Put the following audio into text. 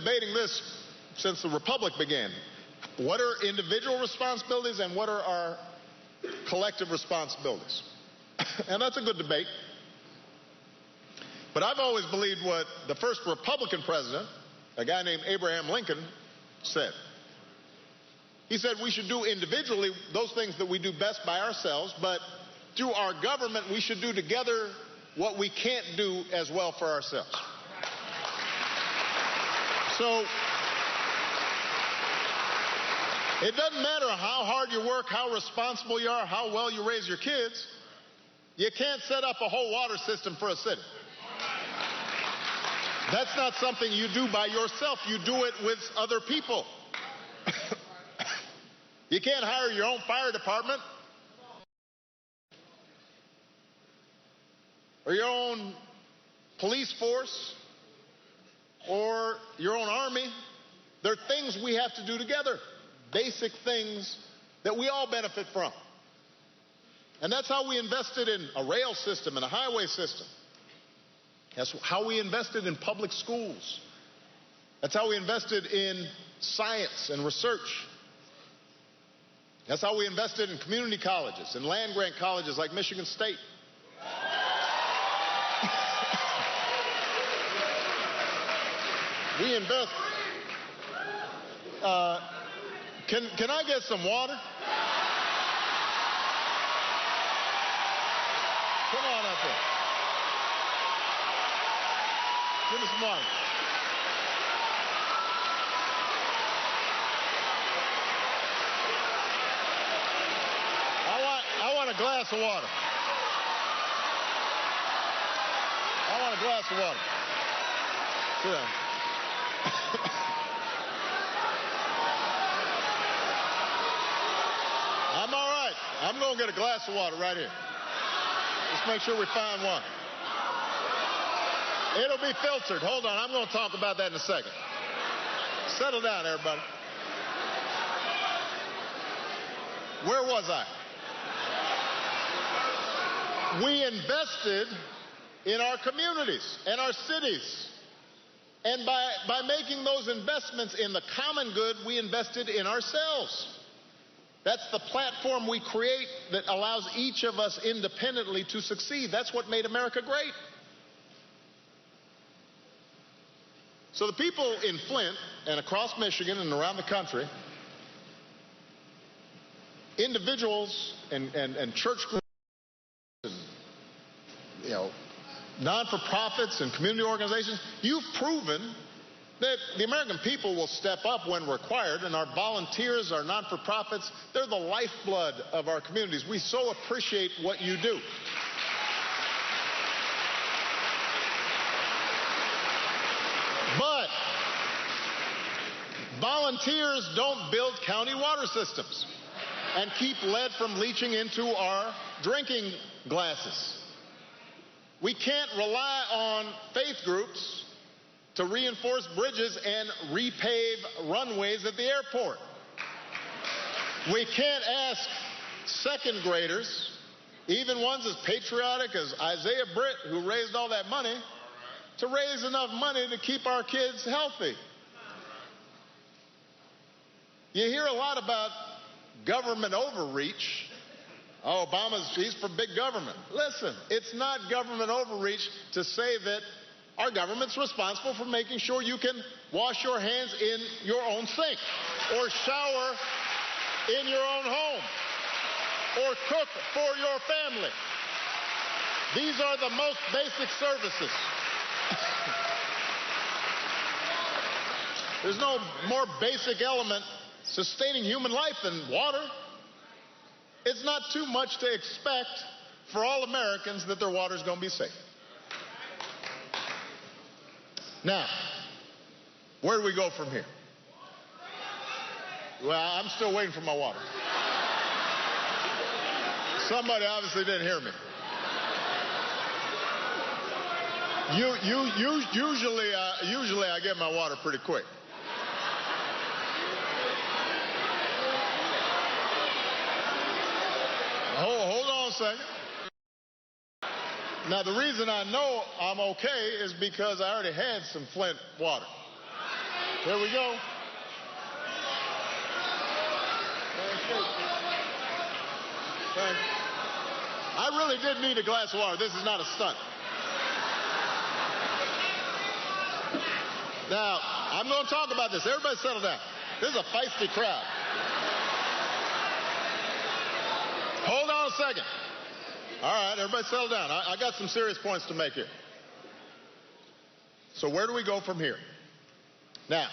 Debating this since the Republic began. What are individual responsibilities and what are our collective responsibilities? And that's a good debate. But I've always believed what the first Republican president, a guy named Abraham Lincoln, said. He said we should do individually those things that we do best by ourselves, but through our government we should do together what we can't do as well for ourselves. So it doesn't matter how hard you work, how responsible you are, how well you raise your kids. You can't set up a whole water system for a city. That's not something you do by yourself. You do it with other people. You can't hire your own fire department or your own police force or your own army. There are things we have to do together, basic things that we all benefit from. And that's how we invested in a rail system and a highway system. That's how we invested in public schools. That's how we invested in science and research. That's how we invested in community colleges and land-grant colleges like Michigan State. We invest. Can I get some water? Come on up here. Give me some water. I want a glass of water. I want a glass of water. Sit down. I'm all right. I'm going to get a glass of water right here. Let's make sure we find one. It'll be filtered. Hold on. I'm going to talk about that in a second. Settle down, everybody. Where was I? We invested in our communities and our cities. And by making those investments in the common good, we invested in ourselves. That's the platform we create that allows each of us independently to succeed. That's what made America great. So the people in Flint and across Michigan and around the country, individuals and church groups and, non-for-profits and community organizations, you've proven that the American people will step up when required, and our volunteers, our non-for-profits, they're the lifeblood of our communities. We so appreciate what you do. But volunteers don't build county water systems and keep lead from leaching into our drinking glasses. We can't rely on faith groups to reinforce bridges and repave runways at the airport. We can't ask second graders, even ones as patriotic as Isaiah Britt, who raised all that money, to raise enough money to keep our kids healthy. You hear a lot about government overreach. Oh, he's for big government. Listen, it's not government overreach to say that our government's responsible for making sure you can wash your hands in your own sink, or shower in your own home, or cook for your family. These are the most basic services. There's no more basic element sustaining human life than water. It's not too much to expect for all Americans that their water is going to be safe. Now, where do we go from here? Well, I'm still waiting for my water. Somebody obviously didn't hear me. Usually I get my water pretty quick. Hold on a second. Now, the reason I know I'm okay is because I already had some Flint water. Here we go. I really did need a glass of water. This is not a stunt. Now, I'm going to talk about this. Everybody settle down. This is a feisty crowd. Hold on a second. All right, everybody settle down. I got some serious points to make here. So where do we go from here? Now,